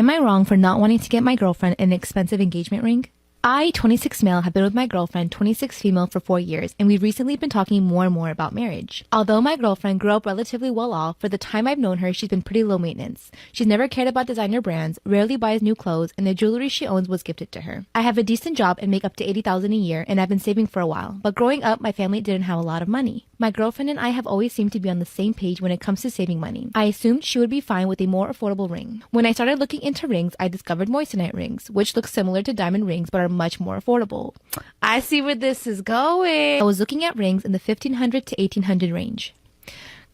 Am I wrong for not wanting to get my girlfriend an expensive engagement ring? I, 26 male, have been with my girlfriend, 26 female, for 4 years, and we've recently been talking more and more about marriage. Although my girlfriend grew up relatively well off, for the time I've known her, she's been pretty low maintenance. She's never cared about designer brands, rarely buys new clothes, and the jewelry she owns was gifted to her. I have a decent job and make up to $80,000 a year, and I've been saving for a while, but growing up, my family didn't have a lot of money. My girlfriend and I have always seemed to be on the same page when it comes to saving money. I assumed she would be fine with a more affordable ring. When I started looking into rings, I discovered moissanite rings, which look similar to diamond rings but are much more affordable. I see where this is going. I was looking at rings in the $1,500 to $1,800 range.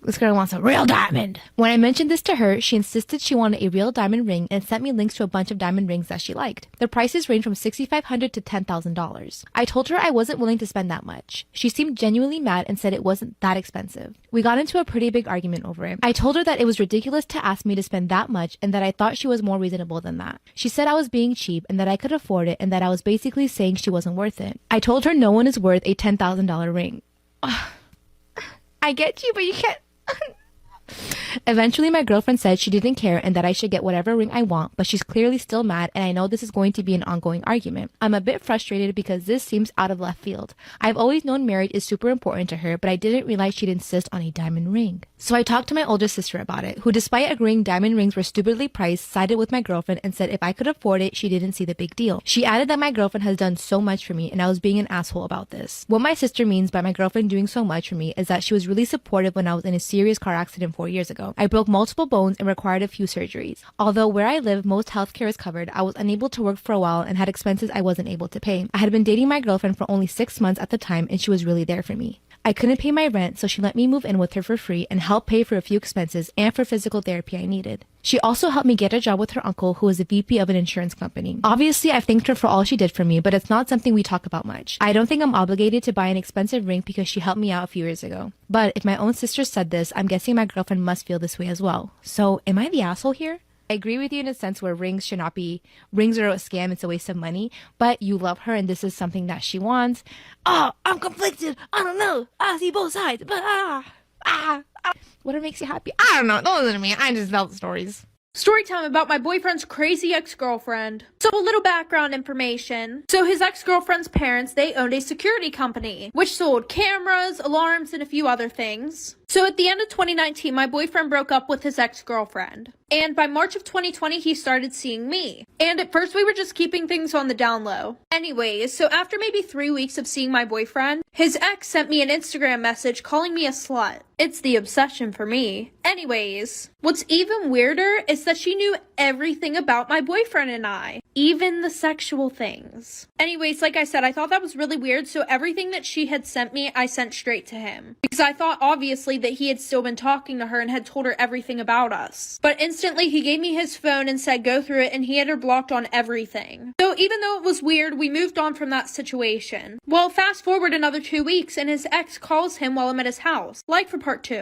This girl wants a real diamond. When I mentioned this to her, she insisted she wanted a real diamond ring and sent me links to a bunch of diamond rings that she liked. The prices range from $6,500 to $10,000. I told her I wasn't willing to spend that much. She seemed genuinely mad and said it wasn't that expensive. We got into a pretty big argument over it. I told her that it was ridiculous to ask me to spend that much and that I thought she was more reasonable than that. She said I was being cheap and that I could afford it and that I was basically saying she wasn't worth it. I told her no one is worth a $10,000 ring. I get you, but you can't. Eventually, my girlfriend said she didn't care and that I should get whatever ring I want, but she's clearly still mad and I know this is going to be an ongoing argument. I'm a bit frustrated because this seems out of left field. I've always known marriage is super important to her, but I didn't realize she'd insist on a diamond ring. So I talked to my older sister about it, who, despite agreeing diamond rings were stupidly priced, sided with my girlfriend and said if I could afford it, she didn't see the big deal. She added that my girlfriend has done so much for me and I was being an asshole about this. What my sister means by my girlfriend doing so much for me is that she was really supportive when I was in a serious car accident 4 years ago. I broke multiple bones and required a few surgeries. Although where I live, most healthcare is covered, I was unable to work for a while and had expenses I wasn't able to pay. I had been dating my girlfriend for only 6 months at the time and she was really there for me. I couldn't pay my rent, so she let me move in with her for free and help pay for a few expenses and for physical therapy I needed. She also helped me get a job with her uncle, who is a VP of an insurance company. Obviously, I've thanked her for all she did for me, but it's not something we talk about much. I don't think I'm obligated to buy an expensive ring because she helped me out a few years ago. But if my own sister said this, I'm guessing my girlfriend must feel this way as well. So, am I the asshole here? I agree with you in a sense where rings should not be, rings are a scam, it's a waste of money, but you love her and this is something that she wants. Oh, I'm conflicted. I don't know. I see both sides, but whatever makes you happy. I don't know. Don't listen to me. I just tell the stories. Storytime about my boyfriend's crazy ex-girlfriend. So a little background information. So his ex-girlfriend's parents, they owned a security company, which sold cameras, alarms, and a few other things. So at the end of 2019, my boyfriend broke up with his ex-girlfriend. And by March of 2020, he started seeing me. And at first we were just keeping things on the down low. Anyways, so after maybe 3 weeks of seeing my boyfriend, his ex sent me an Instagram message calling me a slut. It's the obsession for me. Anyways, what's even weirder is that she knew everything about my boyfriend and I, even the sexual things. Anyways, like I said, I thought that was really weird, so everything that she had sent me, I sent straight to him. Because I thought obviously that he had still been talking to her and had told her everything about us. But instantly he gave me his phone and said go through it and he had her blocked on everything. So even though it was weird, we moved on from that situation. Well, fast forward another 2 weeks and his ex calls him while I'm at his house. Like for part 2.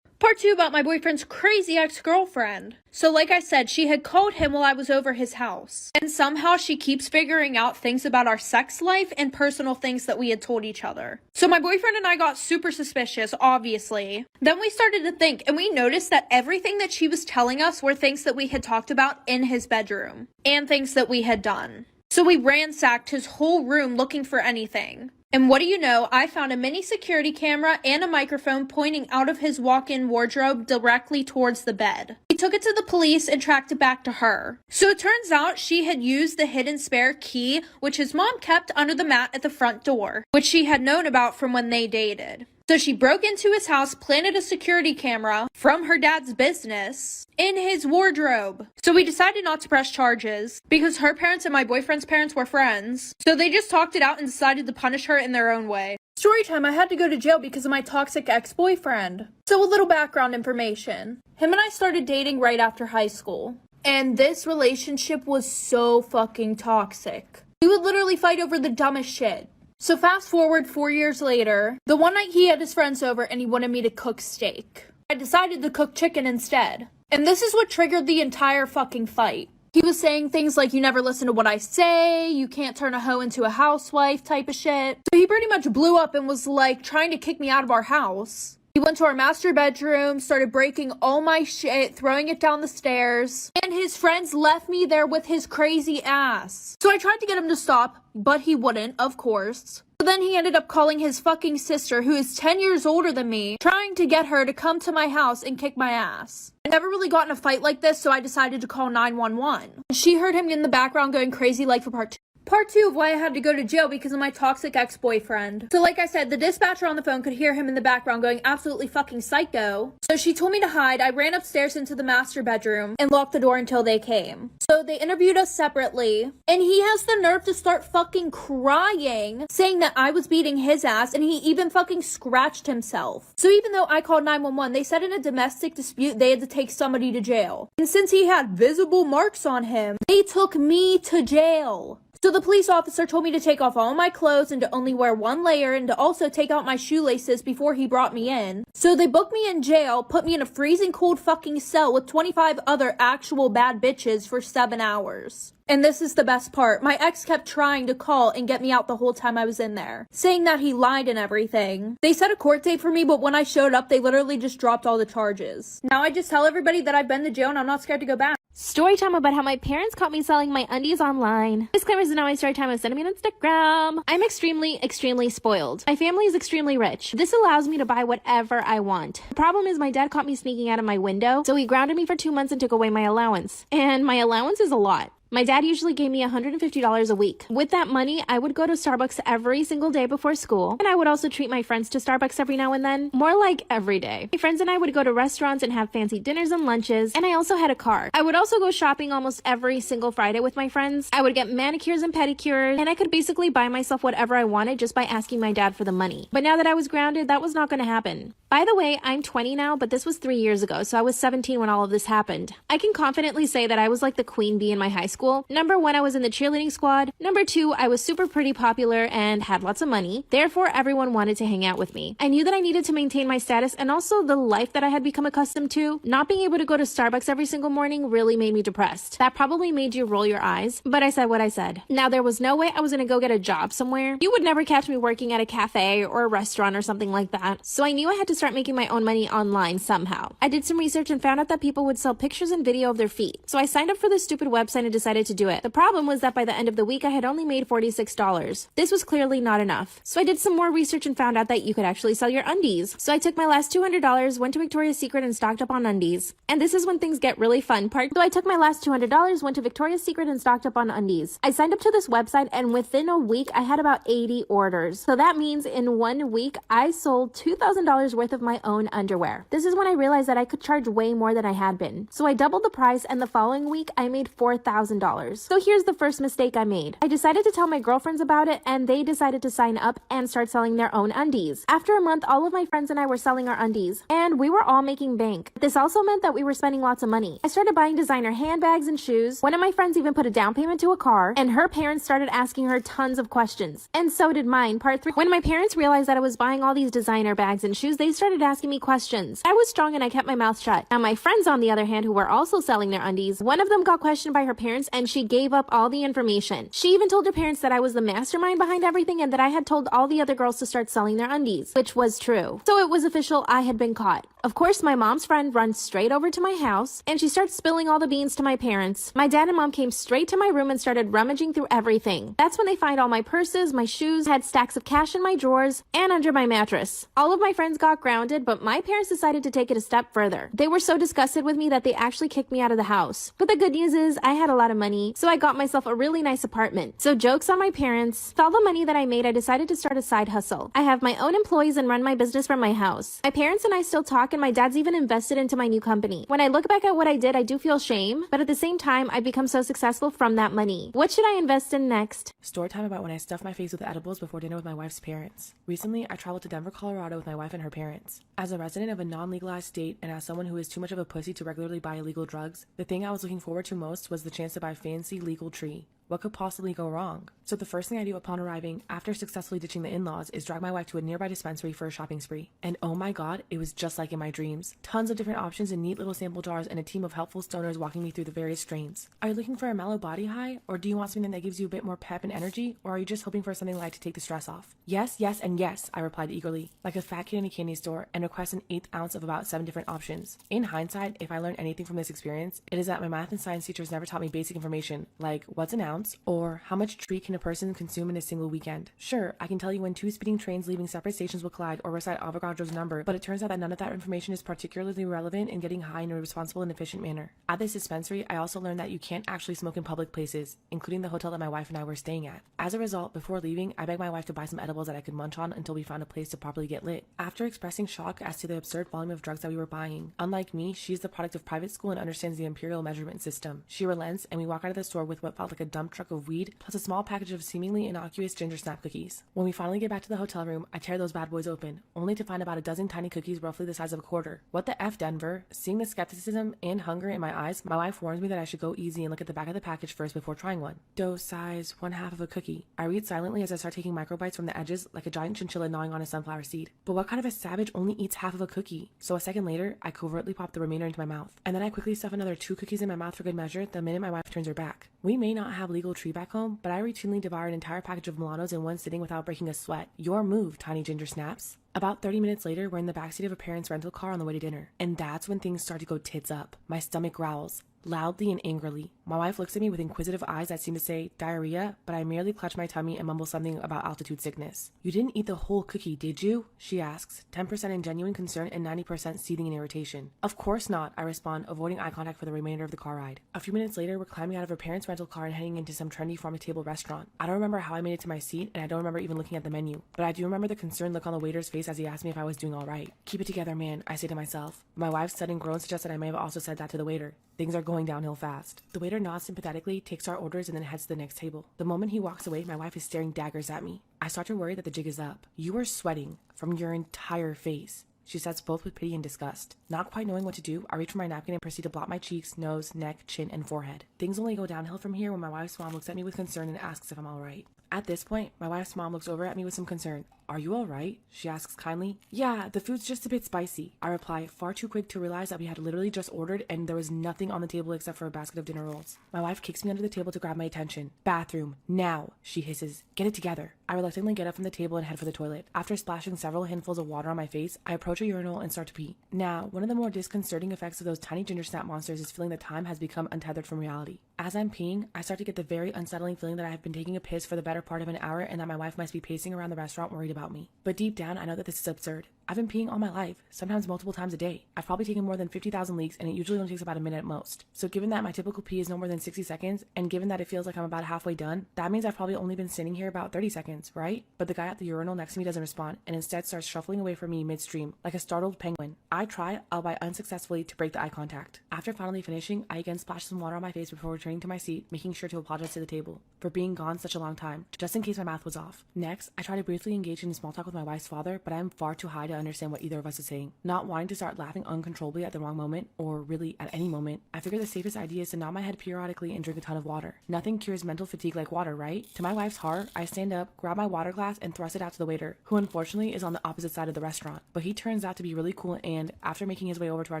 Part 2 about my boyfriend's crazy ex-girlfriend. So like I said, she had called him while I was over his house. And somehow she keeps figuring out things about our sex life and personal things that we had told each other. So my boyfriend and I got super suspicious, obviously. Then we started to think and we noticed that everything that she was telling us were things that we had talked about in his bedroom. And things that we had done. So we ransacked his whole room looking for anything. And what do you know, I found a mini security camera and a microphone pointing out of his walk-in wardrobe directly towards the bed. We took it to the police and tracked it back to her. So it turns out she had used the hidden spare key, which his mom kept under the mat at the front door, which she had known about from when they dated. So she broke into his house, planted a security camera from her dad's business in his wardrobe. So we decided not to press charges because her parents and my boyfriend's parents were friends. So they just talked it out and decided to punish her in their own way. Storytime, I had to go to jail because of my toxic ex-boyfriend. So a little background information. Him and I started dating right after high school. And this relationship was so fucking toxic. We would literally fight over the dumbest shit. So fast forward 4 years later, the one night he had his friends over and he wanted me to cook steak. I decided to cook chicken instead. And this is what triggered the entire fucking fight. He was saying things like, you never listen to what I say, you can't turn a hoe into a housewife type of shit. So he pretty much blew up and was like trying to kick me out of our house. He went to our master bedroom, started breaking all my shit, throwing it down the stairs, and his friends left me there with his crazy ass. So I tried to get him to stop, but he wouldn't, of course. So then he ended up calling his fucking sister, who is 10 years older than me, trying to get her to come to my house and kick my ass. I never really got in a fight like this, so I decided to call 911. She heard him in the background going crazy like for part 2. Part 2 of why I had to go to jail because of my toxic ex-boyfriend. So like I said, the dispatcher on the phone could hear him in the background going absolutely fucking psycho. So she told me to hide. I ran upstairs into the master bedroom and locked the door until they came. So they interviewed us separately, and he has the nerve to start fucking crying, saying that I was beating his ass, and he even fucking scratched himself. So even though I called 911, they said in a domestic dispute they had to take somebody to jail. And since he had visible marks on him, they took me to jail. So the police officer told me to take off all my clothes and to only wear one layer and to also take out my shoelaces before he brought me in. So they booked me in jail, put me in a freezing cold fucking cell with 25 other actual bad bitches for 7 hours. And this is the best part. My ex kept trying to call and get me out the whole time I was in there, saying that he lied and everything. They set a court date for me, but when I showed up, they literally just dropped all the charges. Now I just tell everybody that I've been to jail and I'm not scared to go back. Storytime about how my parents caught me selling my undies online. Disclaimers is not my storytime of sending me on Instagram. I'm extremely spoiled. My family is extremely rich. This allows me to buy whatever I want. The problem is my dad caught me sneaking out of my window, so he grounded me for 2 months and took away my allowance. And my allowance is a lot. My dad usually gave me $150 a week. With that money, I would go to Starbucks every single day before school, and I would also treat my friends to Starbucks every now and then, more like every day. My friends and I would go to restaurants and have fancy dinners and lunches, and I also had a car. I would also go shopping almost every single Friday with my friends. I would get manicures and pedicures, and I could basically buy myself whatever I wanted just by asking my dad for the money. But now that I was grounded, that was not going to happen. By the way, I'm 20 now, but this was 3 years ago, so I was 17 when all of this happened. I can confidently say that I was like the queen bee in my high school. Number 1, I was in the cheerleading squad. Number 2, I was super pretty popular and had lots of money. Therefore, everyone wanted to hang out with me. I knew that I needed to maintain my status and also the life that I had become accustomed to. Not being able to go to Starbucks every single morning really made me depressed. That probably made you roll your eyes, but I said what I said. Now, there was no way I was gonna go get a job somewhere. You would never catch me working at a cafe or a restaurant or something like that. So I knew I had to start making my own money online somehow. I did some research and found out that people would sell pictures and video of their feet. So I signed up for this stupid website and decided to do it. The problem was that by the end of the week, I had only made $46. This was clearly not enough. So I did some more research and found out that you could actually sell your undies. So I took my last $200, went to Victoria's Secret and stocked up on undies. And this is when things get really fun. So I took my last $200, went to Victoria's Secret and stocked up on undies. I signed up to this website and within a week, I had about 80 orders. So that means in 1 week, I sold $2,000 worth of my own underwear. This is when I realized that I could charge way more than I had been. So I doubled the price and the following week I made $4,000. So here's the first mistake I made. I decided to tell my girlfriends about it and they decided to sign up and start selling their own undies. After a month, all of my friends and I were selling our undies and we were all making bank. This also meant that we were spending lots of money. I started buying designer handbags and shoes. One of my friends even put a down payment to a car and her parents started asking her tons of questions. And so did mine. Part 3. When my parents realized that I was buying all these designer bags and shoes, they started asking me questions. I was strong and I kept my mouth shut. Now my friends on the other hand who were also selling their undies, one of them got questioned by her parents and she gave up all the information. She even told her parents that I was the mastermind behind everything and that I had told all the other girls to start selling their undies, which was true. So it was official, I had been caught. Of course, my mom's friend runs straight over to my house and she starts spilling all the beans to my parents. My dad and mom came straight to my room and started rummaging through everything. That's when they find all my purses, my shoes, had stacks of cash in my drawers, and under my mattress. All of my friends got grounded, but my parents decided to take it a step further. They were so disgusted with me that they actually kicked me out of the house. But the good news is I had a lot of money, so I got myself a really nice apartment. So jokes on my parents. With all the money that I made, I decided to start a side hustle. I have my own employees and run my business from my house. My parents and I still talk and my dad's even invested into my new company. When I look back at what I did, I do feel shame, but at the same time, I've become so successful from that money. What should I invest in next? Storytime about when I stuffed my face with edibles before dinner with my wife's parents. Recently, I traveled to Denver, Colorado with my wife and her parents. As a resident of a non-legalized state and as someone who is too much of a pussy to regularly buy illegal drugs, the thing I was looking forward to most was the chance to buy fancy legal tree. What could possibly go wrong? So the first thing I do upon arriving, after successfully ditching the in-laws, is drag my wife to a nearby dispensary for a shopping spree. And oh my god, it was just like in my dreams. Tons of different options in neat little sample jars and a team of helpful stoners walking me through the various strains. Are you looking for a mellow body high? Or do you want something that gives you a bit more pep and energy? Or are you just hoping for something light to take the stress off? Yes, yes, and yes, I replied eagerly, like a fat kid in a candy store, and request an eighth ounce of about 7 different options. In hindsight, if I learned anything from this experience, it is that my math and science teachers never taught me basic information, like what's an ounce, or how much treat can a person consume in a single weekend. Sure, I can tell you when 2 speeding trains leaving separate stations will collide or recite Avogadro's number, but it turns out that none of that information is particularly relevant in getting high in a responsible and efficient manner. At this dispensary, I also learned that you can't actually smoke in public places, including the hotel that my wife and I were staying at. As a result, before leaving, I begged my wife to buy some edibles that I could munch on until we found a place to properly get lit. After expressing shock as to the absurd volume of drugs that we were buying, unlike me, she's the product of private school and understands the imperial measurement system. She relents, and we walk out of the store with what felt like a dump truck of weed, plus a small package of seemingly innocuous ginger snap cookies. When we finally get back to the hotel room, I tear those bad boys open, only to find about a dozen tiny cookies roughly the size of a quarter. What the F, Denver? Seeing the skepticism and hunger in my eyes, my wife warns me that I should go easy and look at the back of the package first before trying one. Dose size, 1/2 of a cookie. I read silently as I start taking microbites from the edges like a giant chinchilla gnawing on a sunflower seed. But what kind of a savage only eats half of a cookie? So a second later, I covertly pop the remainder into my mouth. And then I quickly stuff another 2 cookies in my mouth for good measure the minute my wife turns her back. We may not have legal tree back home, but I routinely devour an entire package of Milanos in one sitting without breaking a sweat. Your move, tiny ginger snaps. About 30 minutes later, we're in the backseat of a parent's rental car on the way to dinner. And that's when things start to go tits up. My stomach growls, loudly and angrily. My wife looks at me with inquisitive eyes that seem to say, diarrhea, but I merely clutch my tummy and mumble something about altitude sickness. You didn't eat the whole cookie, did you? She asks, 10% in genuine concern and 90% seething in irritation. Of course not, I respond, avoiding eye contact for the remainder of the car ride. A few minutes later, we're climbing out of her parents' rental car and heading into some trendy farm-to-table restaurant. I don't remember how I made it to my seat, and I don't remember even looking at the menu, but I do remember the concerned look on the waiter's face as he asked me if I was doing all right. Keep it together, man, I say to myself. My wife's sudden groan suggests that I may have also said that to the waiter. Things are going downhill fast. The waiter nods sympathetically, takes our orders, and then heads to the next table. The moment he walks away, my wife is staring daggers at me. I start to worry that the jig is up. You are sweating from your entire face, she says, both with pity and disgust. Not quite knowing what to do, I reach for my napkin and proceed to blot my cheeks, nose, neck, chin, and forehead. Things only go downhill from here when my wife's mom looks at me with concern and asks if I'm alright. At this point, my wife's mom looks over at me with some concern. Are you alright? She asks kindly. Yeah, the food's just a bit spicy, I reply, far too quick to realize that we had literally just ordered and there was nothing on the table except for a basket of dinner rolls. My wife kicks me under the table to grab my attention. Bathroom, now, she hisses. Get it together. I reluctantly get up from the table and head for the toilet. After splashing several handfuls of water on my face, I approach a urinal and start to pee. Now, one of the more disconcerting effects of those tiny ginger snap monsters is feeling that time has become untethered from reality. As I'm peeing, I start to get the very unsettling feeling that I have been taking a piss for the better part of an hour and that my wife must be pacing around the restaurant worried about me. But deep down, I know that this is absurd. I've been peeing all my life, sometimes multiple times a day. I've probably taken more than 50,000 leaks, and it usually only takes about a minute at most. So given that my typical pee is no more than 60 seconds, and given that it feels like I'm about halfway done, that means I've probably only been sitting here about 30 seconds, right? But the guy at the urinal next to me doesn't respond, and instead starts shuffling away from me midstream, like a startled penguin. I try, albeit unsuccessfully, to break the eye contact. After finally finishing, I again splash some water on my face before returning to my seat, making sure to apologize to the table for being gone such a long time, just in case my math was off. Next, I try to briefly engage in small talk with my wife's father, but I am far too high to understand what either of us is saying. Not wanting to start laughing uncontrollably at the wrong moment, or really at any moment, I figure the safest idea is to nod my head periodically and drink a ton of water. Nothing cures mental fatigue like water, right? To my wife's horror, I stand up, grab my water glass, and thrust it out to the waiter, who unfortunately is on the opposite side of the restaurant. But he turns out to be really cool and, after making his way over to our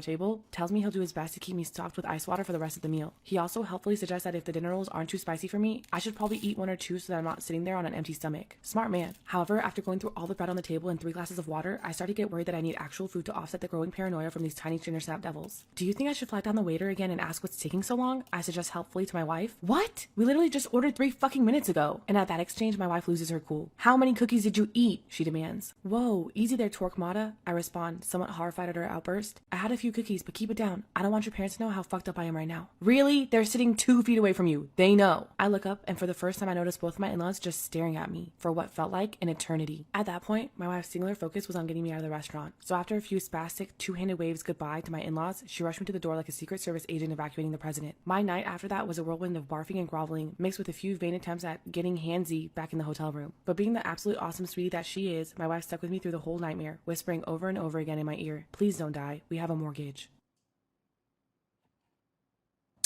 table, tells me he'll do his best to keep me stocked with ice water for the rest of the meal. He also helpfully suggests that if the dinner rolls aren't too spicy for me, I should probably eat 1 or 2 so that I'm not sitting there on an empty stomach. Smart man. However, after going through all the bread on the table and 3 glasses of water, I start to get worried that I need actual food to offset the growing paranoia from these tiny ginger snap devils. Do you think I should flag down the waiter again and ask what's taking so long? I suggest helpfully to my wife. What? We literally just ordered 3 fucking minutes ago. And at that exchange, my wife loses her cool. How many cookies did you eat? She demands. Whoa, easy there, Torquemada. I respond, somewhat horrified at her outburst. I had a few cookies, but keep it down. I don't want your parents to know how fucked up I am right now. Really? They're sitting 2 feet away from you. They know. I look up, and for the first time I notice both my in-laws just staring at me for what felt like an eternity. At that point, my wife's singular focus was on getting me out of the restaurant. So after a few spastic, 2-handed waves goodbye to my in-laws, she rushed me to the door like a Secret Service agent evacuating the president. My night after that was a whirlwind of barfing and groveling, mixed with a few vain attempts at getting handsy back in the hotel room. But being the absolute awesome sweetie that she is, my wife stuck with me through the whole nightmare, whispering over and over again in my ear, "Please don't die. We have a mortgage."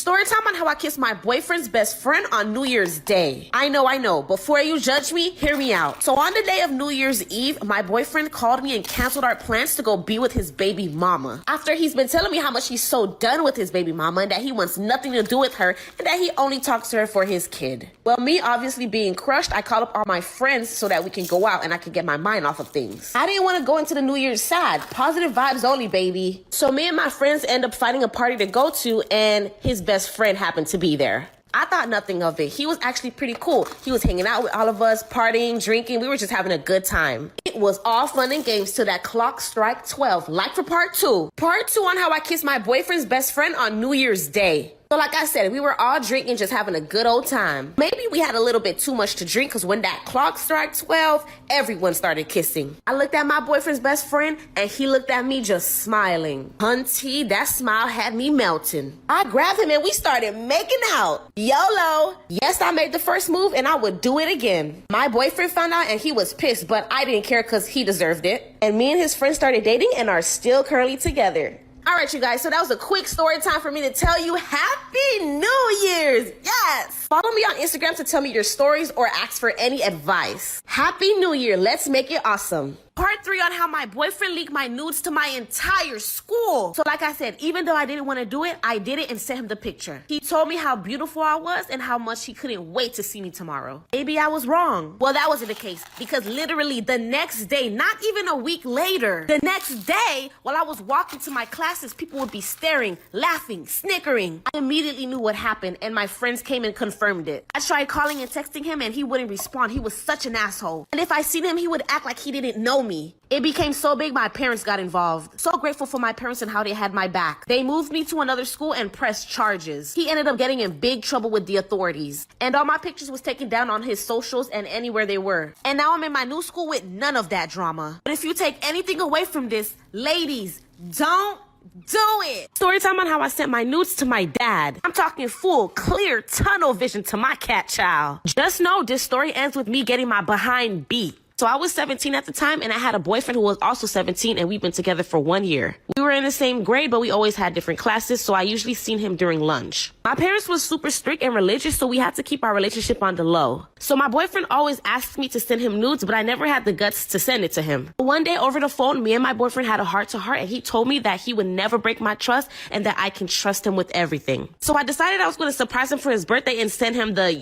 Story time on how I kissed my boyfriend's best friend on New Year's Day. I know. Before you judge me, hear me out. So on the day of New Year's Eve, my boyfriend called me and canceled our plans to go be with his baby mama. After he's been telling me how much he's so done with his baby mama and that he wants nothing to do with her and that he only talks to her for his kid. Well, me obviously being crushed, I called up all my friends so that we can go out and I can get my mind off of things. I didn't want to go into the New Year's sad. Positive vibes only, baby. So me and my friends end up finding a party to go to and his best friend happened to be there. I thought nothing of it. He was actually pretty cool. He was hanging out with all of us, partying, drinking. We were just having a good time. It was all fun and games till that clock strike 12. Like for part 2. Part 2 on how I kissed my boyfriend's best friend on New Year's Day. So like I said, we were all drinking, just having a good old time. Maybe we had a little bit too much to drink because when that clock struck 12, everyone started kissing. I looked at my boyfriend's best friend and he looked at me just smiling. Hunty, that smile had me melting. I grabbed him and we started making out. YOLO. Yes, I made the first move and I would do it again. My boyfriend found out and he was pissed, but I didn't care because he deserved it. And me and his friend started dating and are still currently together. All right, you guys, so that was a quick story time for me to tell you Happy New Year's. Yes. Follow me on Instagram to tell me your stories or ask for any advice. Happy New Year. Let's make it awesome. Part 3 on how my boyfriend leaked my nudes to my entire school. So like I said, even though I didn't want to do it, I did it and sent him the picture. He told me how beautiful I was and how much he couldn't wait to see me tomorrow. Maybe I was wrong. Well, that wasn't the case because literally the next day, not even a week later, the next day, while I was walking to my classes, people would be staring, laughing, snickering. I immediately knew what happened and my friends came and confirmed it. I tried calling and texting him and he wouldn't respond. He was such an asshole. And if I seen him, he would act like he didn't know me. It became so big, my parents got involved. So grateful for my parents and how they had my back. They moved me to another school and pressed charges. He ended up getting in big trouble with the authorities. And all my pictures was taken down on his socials and anywhere they were. And now I'm in my new school with none of that drama. But if you take anything away from this, ladies, don't do it. Story time on how I sent my nudes to my dad. I'm talking full, clear, tunnel vision to my cat child. Just know this story ends with me getting my behind beat. So I was 17 at the time and I had a boyfriend who was also 17 and we've been together for 1 year. We were in the same grade, but we always had different classes, so I usually seen him during lunch. My parents were super strict and religious, so we had to keep our relationship on the low. So my boyfriend always asked me to send him nudes, but I never had the guts to send it to him. One day over the phone, me and my boyfriend had a heart-to-heart and he told me that he would never break my trust and that I can trust him with everything. So I decided I was going to surprise him for his birthday and send him the,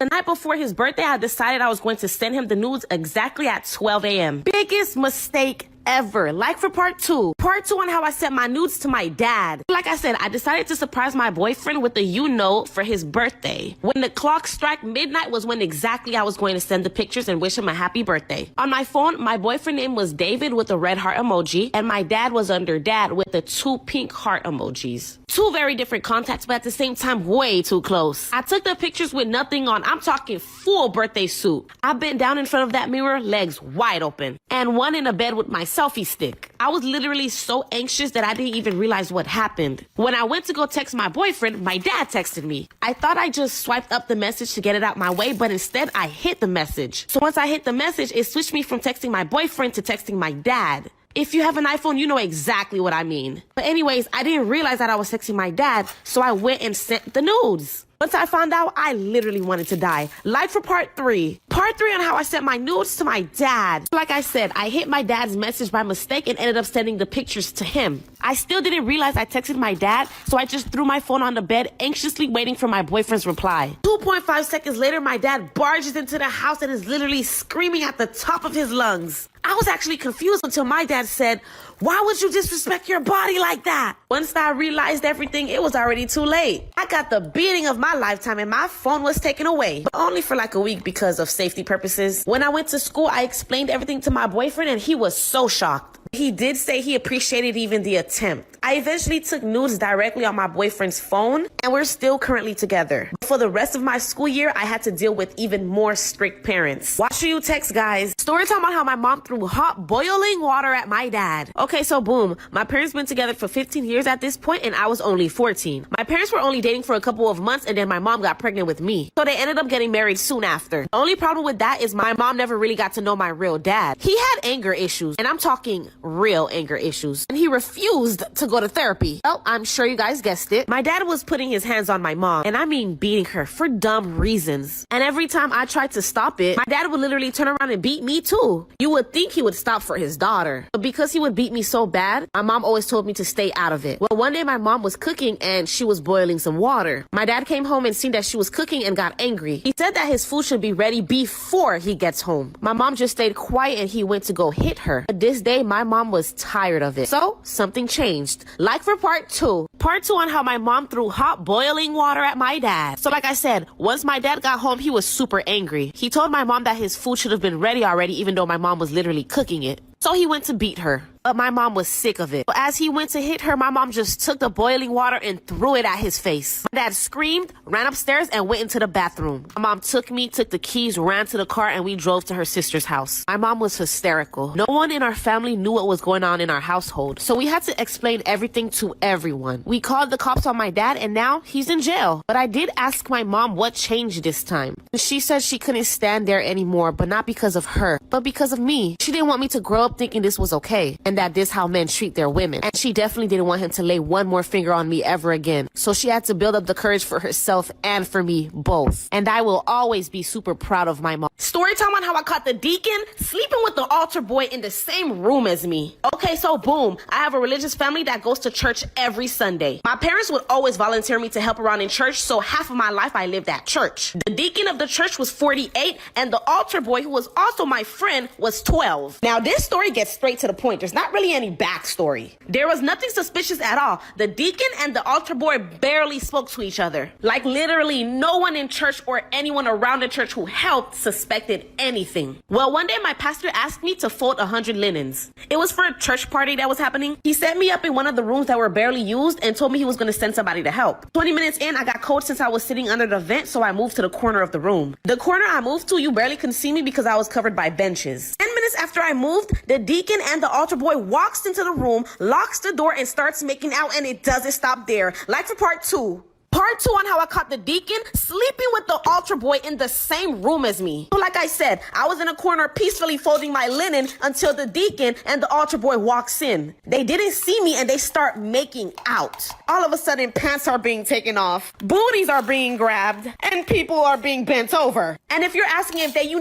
The night before his birthday, I decided I was going to send him the nudes exactly at 12 a.m. Biggest mistake ever. Like for part 2. Part 2 on how I sent my nudes to my dad. Like I said, I decided to surprise my boyfriend with a for his birthday. When the clock struck midnight was when exactly I was going to send the pictures and wish him a happy birthday. On my phone, my boyfriend name was David with a red heart emoji, and my dad was under dad with the 2 pink heart emojis. 2 very different contacts, but at the same time, way too close. I took the pictures with nothing on. I'm talking full birthday suit. I bent down in front of that mirror, legs wide open, and one in a bed with my selfie stick. I was literally so anxious that I didn't even realize what happened. When I went to go text my boyfriend, my dad texted me. I thought I just swiped up the message to get it out my way, but instead I hit the message. So once I hit the message, it switched me from texting my boyfriend to texting my dad. If you have an iPhone, you know exactly what I mean. But anyways, I didn't realize that I was texting my dad, so I went and sent the nudes. Once I found out, I literally wanted to die. Like for part 3. Part 3 on how I sent my nudes to my dad. Like I said, I hit my dad's message by mistake and ended up sending the pictures to him. I still didn't realize I texted my dad, so I just threw my phone on the bed, anxiously waiting for my boyfriend's reply. 2.5 seconds later, my dad barges into the house and is literally screaming at the top of his lungs. I was actually confused until my dad said, "Why would you disrespect your body like that?" Once I realized everything, it was already too late. I got the beating of my lifetime and my phone was taken away, but only for like a week because of safety purposes. When I went to school, I explained everything to my boyfriend and he was so shocked. He did say he appreciated even the attempt. I eventually took nudes directly on my boyfriend's phone and we're still currently together. But for the rest of my school year, I had to deal with even more strict parents. Watch who you text, guys. Story time on how my mom threw hot boiling water at my dad. Okay, so boom. My parents been together for 15 years at this point and I was only 14. My parents were only dating for a couple of months and then my mom got pregnant with me. So they ended up getting married soon after. The only problem with that is my mom never really got to know my real dad. He had anger issues and I'm talking real anger issues, and he refused to go to therapy. Well, I'm sure you guys guessed it. My dad was putting his hands on my mom, and I mean beating her for dumb reasons. And every time I tried to stop it, my dad would literally turn around and beat me too. You would think he would stop for his daughter, but because he would beat me so bad, my mom always told me to stay out of it. Well, one day my mom was cooking and she was boiling some water. My dad came home and seen that she was cooking and got angry. He said that his food should be ready before he gets home. My mom just stayed quiet and he went to go hit her. But this day, my mom was tired of it. So something changed. Like for part 2. Part 2 on how my mom threw hot boiling water at my dad. So like I said, once my dad got home, he was super angry. He told my mom that his food should have been ready already, even though my mom was literally cooking it. So he went to beat her. But my mom was sick of it. But as he went to hit her, my mom just took the boiling water and threw it at his face. My dad screamed, ran upstairs, and went into the bathroom. My mom took the keys, ran to the car, and we drove to her sister's house. My mom was hysterical. No one in our family knew what was going on in our household, so we had to explain everything to everyone. We called the cops on my dad, and now he's in jail. But I did ask my mom what changed this time. She said she couldn't stand there anymore, but not because of her, but because of me. She didn't want me to grow up thinking this was okay, and that this how men treat their women. And she definitely didn't want him to lay one more finger on me ever again. So she had to build up the courage for herself and for me both. And I will always be super proud of my mom. Story time on how I caught the deacon sleeping with the altar boy in the same room as me. Okay, so boom, I have a religious family that goes to church every Sunday. My parents would always volunteer me to help around in church, so half of my life I lived at church. The deacon of the church was 48, and the altar boy, who was also my friend, was 12. Now this story gets straight to the point. There's not really any backstory. There was nothing suspicious at all. The deacon and the altar boy barely spoke to each other. Like literally no one in church or anyone around the church who helped suspected anything. Well, one day my pastor asked me to fold 100 linens. It was for a church party that was happening. He set me up in one of the rooms that were barely used and told me he was going to send somebody to help. 20 minutes in, I got cold since I was sitting under the vent, so I moved to the corner of the room. The corner I moved to, you barely couldn't see me because I was covered by benches. 10 minutes after I moved, the deacon and the altar boy walks into the room, locks the door, and starts making out, and it doesn't stop there. Like for part 2. Part 2 on how I caught the deacon sleeping with the altar boy in the same room as me. So like I said, I was in a corner peacefully folding my linen until the deacon and the altar boy walks in. They didn't see me and they start making out. All of a sudden, pants are being taken off, booties are being grabbed, and people are being bent over. And if you're asking if they,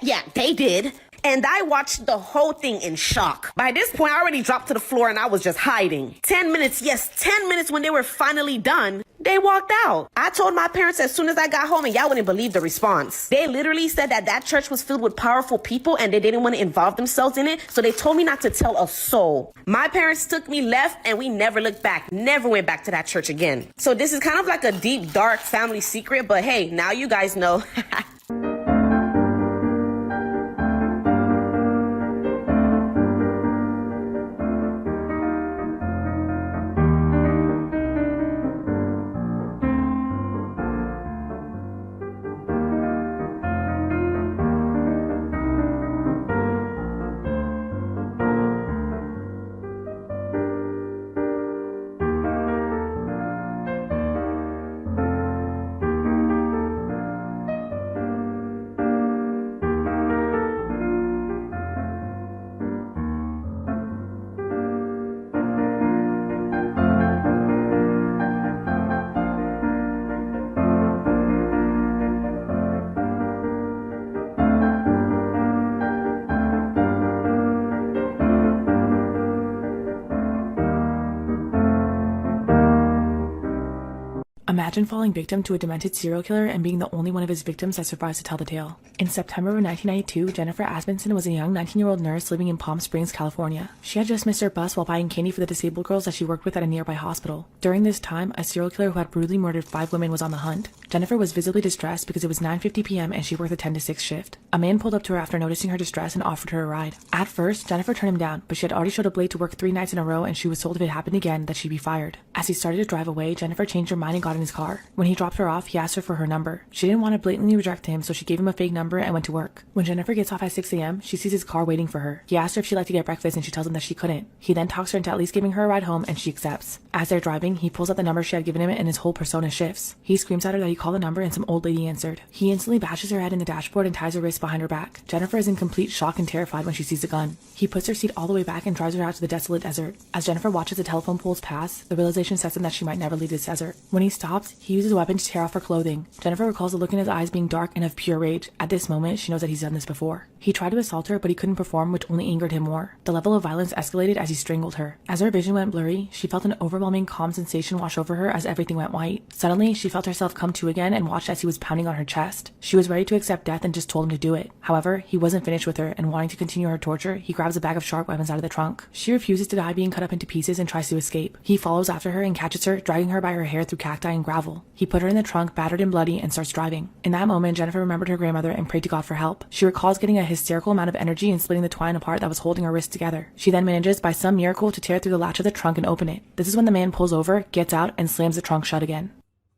yeah, they did. And I watched the whole thing in shock. By this point, I already dropped to the floor and I was just hiding. 10 minutes, yes, 10 minutes when they were finally done, they walked out. I told my parents as soon as I got home, and y'all wouldn't believe the response. They literally said that church was filled with powerful people and they didn't want to involve themselves in it, so they told me not to tell a soul. My parents took me left and we never looked back, never went back to that church again. So this is kind of like a deep, dark family secret, but hey, now you guys know. Imagine falling victim to a demented serial killer and being the only one of his victims that survives to tell the tale. In September of 1992, Jennifer Asbenson was a young 19-year-old nurse living in Palm Springs, California. She had just missed her bus while buying candy for the disabled girls that she worked with at a nearby hospital. During this time, a serial killer who had brutally murdered 5 women was on the hunt. Jennifer was visibly distressed because it was 9:50 p.m. and she worked a 10 to 6 shift. A man pulled up to her after noticing her distress and offered her a ride. At first, Jennifer turned him down, but she had already showed up late to work 3 nights in a row and she was told if it happened again that she'd be fired. As he started to drive away, Jennifer changed her mind and got in his car car. When he dropped her off, he asked her for her number. She didn't want to blatantly reject him, so she gave him a fake number and went to work. When Jennifer gets off at 6 a.m., she sees his car waiting for her. He asks her if she'd like to get breakfast, and she tells him that she couldn't. He then talks her into at least giving her a ride home, and she accepts. As they're driving, he pulls out the number she had given him, and his whole persona shifts. He screams at her that he called the number, and some old lady answered. He instantly bashes her head in the dashboard and ties her wrists behind her back. Jennifer is in complete shock and terrified when she sees the gun. He puts her seat all the way back and drives her out to the desolate desert. As Jennifer watches the telephone poles pass, the realization sets in that she might never leave this desert. When he stops, he uses a weapon to tear off her clothing. Jennifer recalls the look in his eyes being dark and of pure rage. At this moment, she knows that he's done this before. He tried to assault her, but he couldn't perform, which only angered him more. The level of violence escalated as he strangled her. As her vision went blurry, she felt an overwhelming calm sensation wash over her as everything went white. Suddenly, she felt herself come to again and watched as he was pounding on her chest. She was ready to accept death and just told him to do it. However, he wasn't finished with her, and wanting to continue her torture, he grabs a bag of sharp weapons out of the trunk. She refuses to die being cut up into pieces and tries to escape. He follows after her and catches her, dragging her by her hair through cacti and gravel. He put her in the trunk, battered and bloody, and starts driving. In that moment, Jennifer remembered her grandmother and prayed to God for help. She recalls getting a hysterical amount of energy and splitting the twine apart that was holding her wrists together. She then manages, by some miracle, to tear through the latch of the trunk and open it. This is when the man pulls over, gets out, and slams the trunk shut again.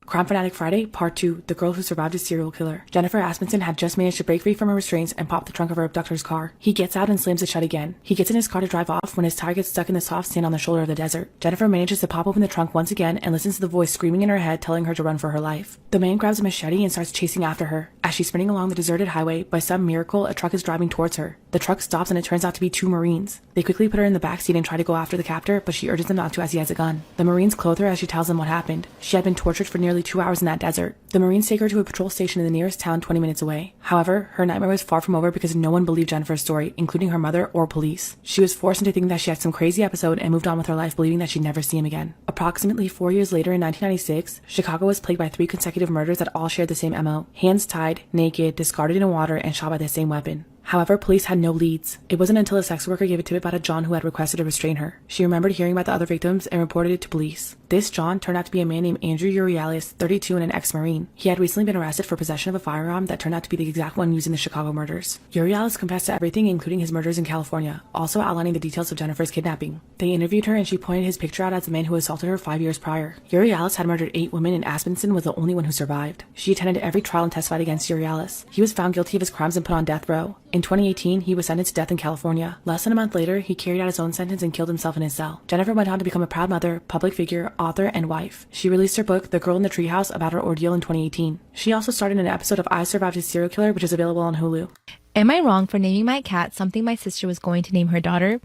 Crime Fanatic Friday, Part 2, The Girl Who Survived a Serial Killer. Jennifer Aspenson had just managed to break free from her restraints and pop the trunk of her abductor's car. He gets out and slams it shut again. He gets in his car to drive off when his tire gets stuck in the soft sand on the shoulder of the desert. Jennifer manages to pop open the trunk once again and listens to the voice screaming in her head telling her to run for her life. The man grabs a machete and starts chasing after her. As she's sprinting along the deserted highway, by some miracle, a truck is driving towards her. The truck stops and it turns out to be two Marines. They quickly put her in the backseat and try to go after the captor, but she urges them not to as he has a gun. The Marines clothe her as she tells them what happened. She had been tortured for nearly 2 hours in that desert. The Marines take her to a patrol station in the nearest town 20 minutes away. However, her nightmare was far from over because no one believed Jennifer's story, including her mother or police. She was forced into thinking that she had some crazy episode and moved on with her life, believing that she'd never see him again. Approximately 4 years later, in 1996, Chicago was plagued by 3 consecutive murders that all shared the same MO. Hands tied, naked, discarded in water, and shot by the same weapon. However, police had no leads. It wasn't until a sex worker gave a tip about a John who had requested to restrain her. She remembered hearing about the other victims and reported it to police. This John turned out to be a man named Andrew Urialis, 32 and an ex-Marine. He had recently been arrested for possession of a firearm that turned out to be the exact one used in the Chicago murders. Urialis confessed to everything, including his murders in California, also outlining the details of Jennifer's kidnapping. They interviewed her and she pointed his picture out as the man who assaulted her 5 years prior. Urialis had murdered 8 women and Aspenson was the only one who survived. She attended every trial and testified against Urialis. He was found guilty of his crimes and put on death row. In 2018, he was sentenced to death in California. Less than a month later, he carried out his own sentence and killed himself in his cell. Jennifer went on to become a proud mother, public figure, author, and wife. She released her book, The Girl in the Treehouse, about her ordeal in 2018. She also starred in an episode of I Survived a Serial Killer, which is available on Hulu. Am I wrong for naming my cat something my sister was going to name her daughter?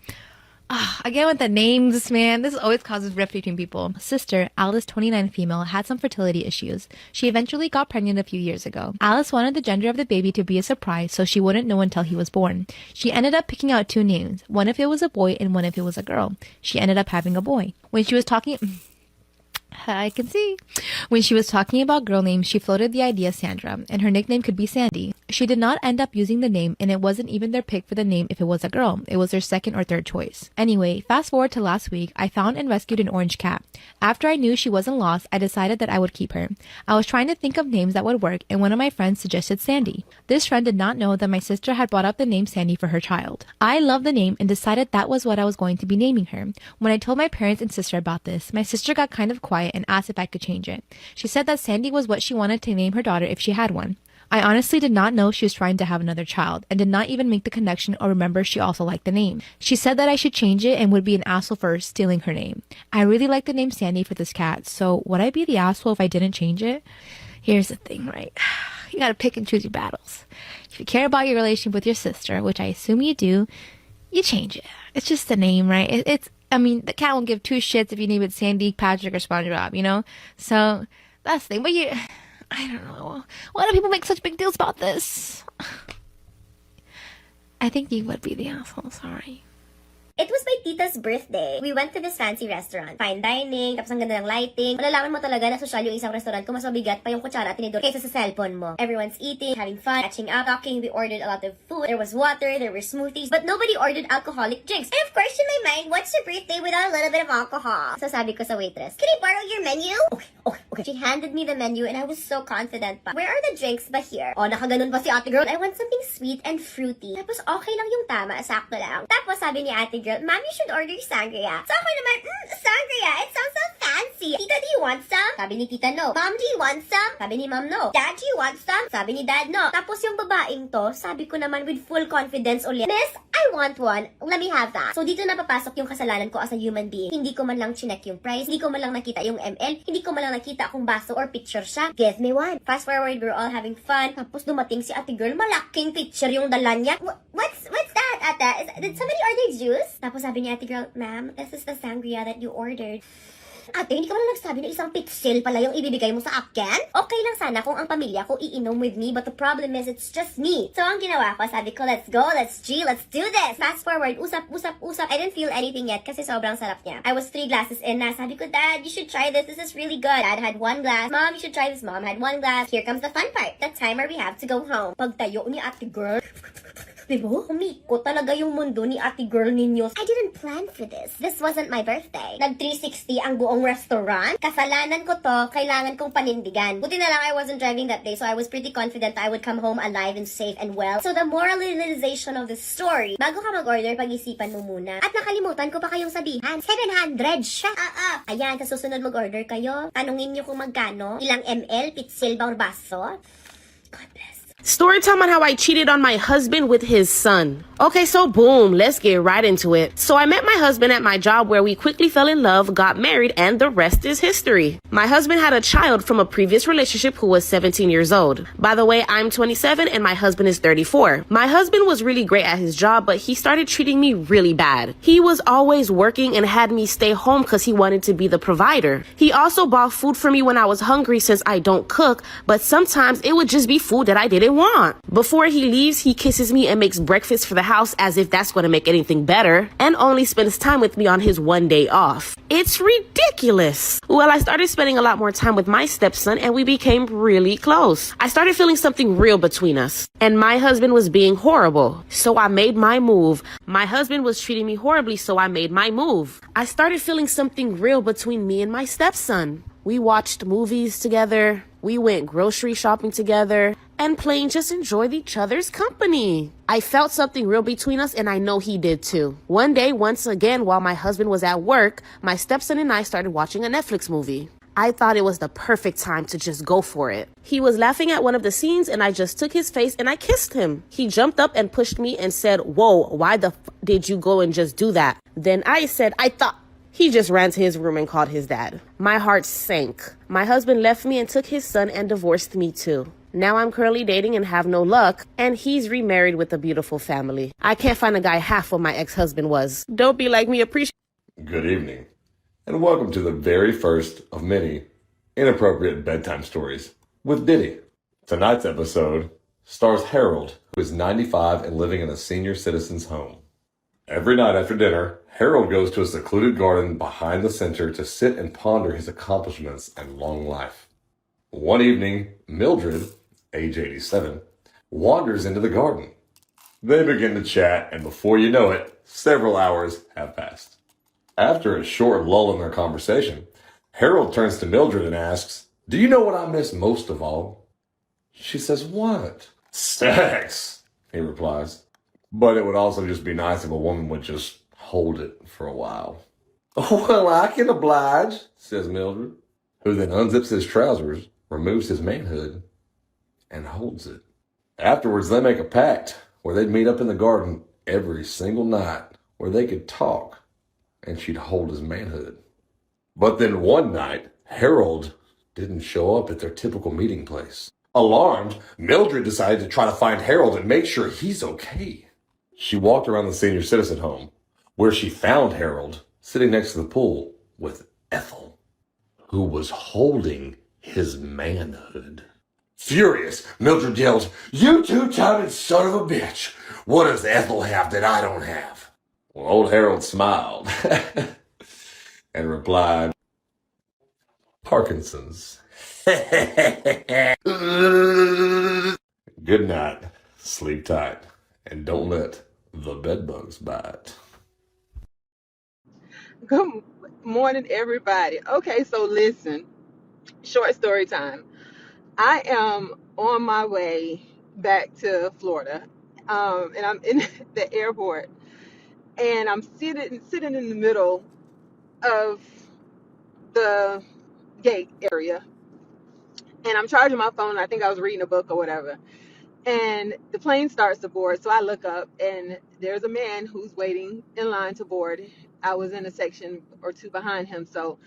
Again with the names, man. This always causes rift between people. Sister, Alice, 29 female, had some fertility issues. She eventually got pregnant a few years ago. Alice wanted the gender of the baby to be a surprise, so she wouldn't know until he was born. She ended up picking out 2 names, one if it was a boy and one if it was a girl. She ended up having a boy. When she was talking... I can see. When she was talking about girl names, she floated the idea Sandra, and her nickname could be Sandy. She did not end up using the name, and it wasn't even their pick for the name if it was a girl. It was their second or third choice. Anyway, fast forward to last week, I found and rescued an orange cat. After I knew she wasn't lost, I decided that I would keep her. I was trying to think of names that would work, and one of my friends suggested Sandy. This friend did not know that my sister had brought up the name Sandy for her child. I loved the name and decided that was what I was going to be naming her. When I told my parents and sister about this, my sister got kind of quiet and asked if I could change it. She said that Sandy was what she wanted to name her daughter if she had one. I honestly did not know she was trying to have another child and did not even make the connection or remember she also liked the name. She said that I should change it and would be an asshole for stealing her name. I really like the name Sandy for this cat, so would I be the asshole if I didn't change it? Here's the thing, right? You gotta pick and choose your battles. If you care about your relationship with your sister, which I assume you do, you change it. It's just a name, right? I mean, the cat won't give 2 shits if you name it Sandy, Patrick, or SpongeBob, you know? So, that's the thing. But I don't know. Why do people make such big deals about this? I think you would be the asshole, sorry. It was my tita's birthday. We went to this fancy restaurant. Fine dining, tapos ang ganda ng lighting. Malalaman mo talaga na social yung isang restaurant kung mas mabigat pa yung kutsara at tinidor kaysa sa cellphone mo. Everyone's eating, having fun, catching up, talking. We ordered a lot of food. There was water, there were smoothies, but nobody ordered alcoholic drinks. And of course, in my mind, what's a birthday without a little bit of alcohol? So sabi ko sa waitress, can I borrow your menu? Okay. Okay. She handed me the menu and I was so confident pa. Where are the drinks ba here? Oh, nakaganon pa si ate girl. I want something sweet and fruity. Tapos okay lang yung tama, sakto lang. Tapos sabi ni ate girl, Mom, you should order sangria. So ako naman, sangria, it sounds so fancy. Tita, do you want some? Sabi ni tita, no. Mom, do you want some? Sabi ni mom, no. Dad, do you want some? Sabi ni dad, no. Tapos yung babaeng to, sabi ko naman with full confidence ulit, Miss, I want one. Let me have that. So dito na papasok yung kasalanan ko as a human being. Hindi ko man lang chinek yung price, hindi ko man lang nakita yung ML, hindi ko man lang nakita kung baso or picture siya. Give me one. Fast forward, we're all having fun. Tapos dumating si ate girl, malaking picture yung dala niya. What's that, ate? Did somebody order juice? Tapos sabi ni ate girl, Ma'am, this is the sangria that you ordered. Ate, hindi ka man nagsabi na isang pixel pala yung ibibigay mo sa akin? Okay lang sana kung ang pamilya ko iinom with me, but the problem is it's just me. So ang ginawa ko, sabi ko, let's go, let's do this. Fast forward, usap. I didn't feel anything yet kasi sobrang sarap niya. I was 3 glasses in na. Sabi ko, Dad, you should try this. This is really good. Dad had 1 glass. Mom, you should try this. Mom had 1 glass. Here comes the fun part. The timer we have to go home. Pagtayo ni ate girl, diba? Umiko talaga yung mundo ni ate girl ninyo. I didn't plan for this. This wasn't my birthday. Nag 360 ang buong restaurant. Kasalanan ko to, kailangan kong panindigan. Buti na lang I wasn't driving that day, so I was pretty confident I would come home alive and safe and well. So the moralization of the story, bago ka mag-order, pag-isipan mo muna. At nakalimutan ko pa kayong sabihan, 700 siya. Ayan, sa susunod mag-order kayo, tanungin nyo kung magkano, ilang ml, pitsil ba or baso. God bless. Story time on how I cheated on my husband with his son. Okay, so boom, let's get right into it. So I met my husband at my job where we quickly fell in love, got married, and the rest is history. My husband had a child from a previous relationship who was 17 years old. By the way, I'm 27 and my husband is 34. My husband was really great at his job, but he started treating me really bad. He was always working and had me stay home because he wanted to be the provider. He also bought food for me when I was hungry since I don't cook, but sometimes it would just be food that I didn't want. Before he leaves, he kisses me and makes breakfast for the house as if that's going to make anything better, and only spends time with me on his 1 day off. It's ridiculous. Well, I started spending a lot more time with my stepson and we became really close. I started feeling something real between us, and my husband was being horrible, so I made my move. My husband was treating me horribly, so I made my move. I started feeling something real between me and my stepson. We watched movies together, we went grocery shopping together, and plain just enjoyed each other's company. I felt something real between us, and I know he did too. One day, once again, while my husband was at work, my stepson and I started watching a Netflix movie. I thought it was the perfect time to just go for it. He was laughing at one of the scenes, and I just took his face and I kissed him. He jumped up and pushed me and said, "Whoa, why the did you go and just do that?" Then I said, "I thought..." He just ran to his room and called his dad. My heart sank. My husband left me and took his son and divorced me too. Now I'm currently dating and have no luck, and he's remarried with a beautiful family. I can't find a guy half what my ex-husband was. Don't be like me, appreciate. Good evening, and welcome to the very first of many inappropriate bedtime stories with Diddy. Tonight's episode stars Harold, who is 95 and living in a senior citizen's home. Every night after dinner, Harold goes to a secluded garden behind the center to sit and ponder his accomplishments and long life. One evening, Mildred, age 87, wanders into the garden. They begin to chat, and before you know it, several hours have passed. After a short lull in their conversation, Harold turns to Mildred and asks, "Do you know what I miss most of all?" She says, "What?" "Sex," he replies. "But it would also just be nice if a woman would just hold it for a while." "Well, I can oblige," says Mildred, who then unzips his trousers, removes his manhood, and holds it. Afterwards, they make a pact where they'd meet up in the garden every single night where they could talk, and she'd hold his manhood. But then one night, Harold didn't show up at their typical meeting place. Alarmed, Mildred decided to try to find Harold and make sure he's okay. She walked around the senior citizen home, where she found Harold sitting next to the pool with Ethel, who was holding his manhood. Furious, Mildred yelled, "You two-timing son of a bitch! What does Ethel have that I don't have?" Well, old Harold smiled and replied, "Parkinson's." Good night, sleep tight, and don't let the bedbugs bite. Good morning, everybody. Okay, so listen, Short story time. I am on my way back to Florida, and I'm in the airport, and I'm sitting in the middle of the gate area, and I'm charging my phone. I think I was reading a book or whatever, and the plane starts to board. So I look up, and there's a man who's waiting in line to board. I was in a section or two behind him, so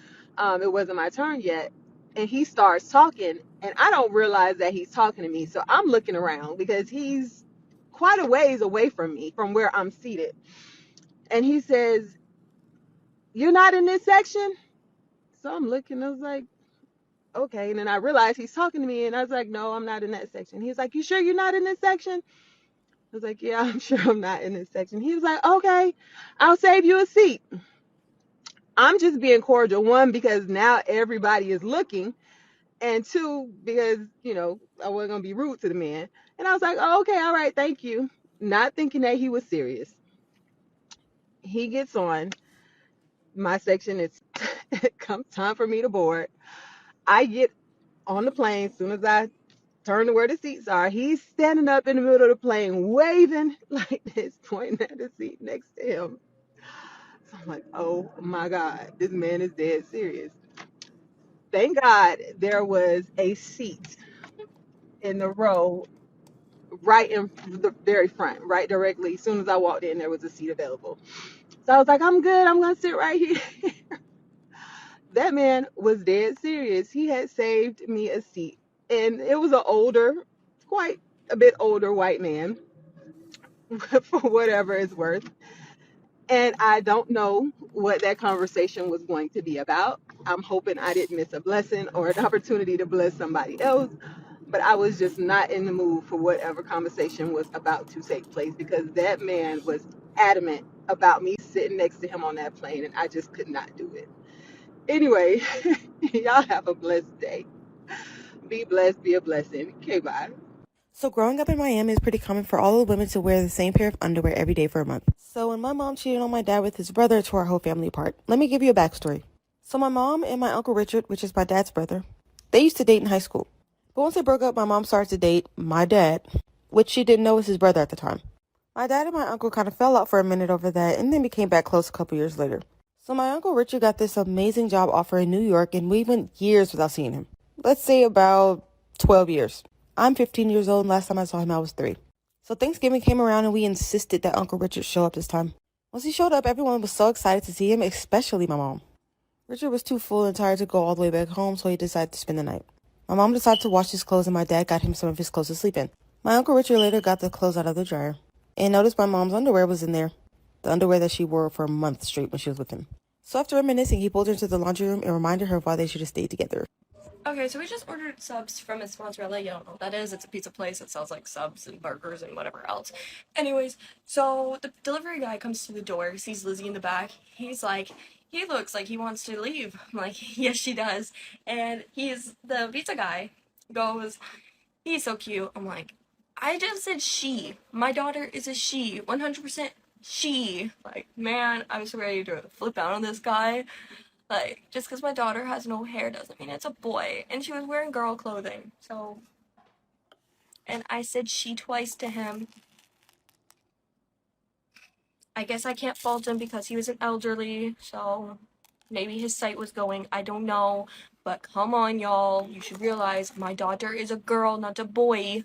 it wasn't my turn yet. And he starts talking, and I don't realize that he's talking to me. So I'm looking around because he's quite a ways away from me, from where I'm seated. And he says, "You're not in this section?" So I'm looking. I was like, okay. And then I realized he's talking to me, and I was like, no, I'm not in that section. He's like, you sure you're not in this section? I was like, yeah, I'm sure I'm not in this section. He was like, okay, I'll save you a seat. I'm just being cordial. One, because now everybody is looking. And two, because, I wasn't going to be rude to the man. And I was like, oh, okay, all right, thank you. Not thinking that he was serious. He gets on. My section, it's comes time for me to board. I get on the plane as soon as I turn to where the seats are. He's standing up in the middle of the plane, waving like this, pointing at the seat next to him. So I'm like, oh my God, this man is dead serious. Thank God there was a seat in the row right in the very front, right directly. As soon as I walked in, there was a seat available. So I was like, I'm good. I'm going to sit right here. That man was dead serious. He had saved me a seat. And it was an older, quite a bit older white man, for whatever it's worth. And I don't know what that conversation was going to be about. I'm hoping I didn't miss a blessing or an opportunity to bless somebody else. But I was just not in the mood for whatever conversation was about to take place because that man was adamant about me sitting next to him on that plane, and I just could not do it. Anyway, y'all have a blessed day. Be blessed, be a blessing. Okay, bye. So growing up in Miami is pretty common for all the women to wear the same pair of underwear every day for a month. So when my mom cheated on my dad with his brother, it tore our whole family apart. Let me give you a backstory. So my mom and my Uncle Richard, which is my dad's brother, they used to date in high school. But once they broke up, my mom started to date my dad, which she didn't know was his brother at the time. My dad and my uncle kind of fell out for a minute over that and then became back close a couple years later. So my Uncle Richard got this amazing job offer in New York, and we went years without seeing him. Let's say about 12 years. I'm 15 years old, and last time I saw him, I was 3. So Thanksgiving came around, and we insisted that Uncle Richard show up this time. Once he showed up, everyone was so excited to see him, especially my mom. Richard was too full and tired to go all the way back home, so he decided to spend the night. My mom decided to wash his clothes, and my dad got him some of his clothes to sleep in. My Uncle Richard later got the clothes out of the dryer and noticed my mom's underwear was in there, the underwear that she wore for a month straight when she was with him. So after reminiscing, he pulled her into the laundry room and reminded her of why they should have stayed together. Okay, so we just ordered subs from Miss Mozzarella. You don't know what that is. It's a pizza place that sells like subs and burgers and whatever else. Anyways, so the delivery guy comes to the door, sees Lizzie in the back. He's like, he looks like he wants to leave. I'm like, yes, she does. And the pizza guy goes, he's so cute. I'm like, I just said she. My daughter is a she. 100% she. Like, man, I'm so ready to flip out on this guy. Like, just because my daughter has no hair doesn't mean it's a boy. And she was wearing girl clothing, so. And I said she twice to him. I guess I can't fault him because he was an elderly, so maybe his sight was going, I don't know. But come on, y'all. You should realize my daughter is a girl, not a boy.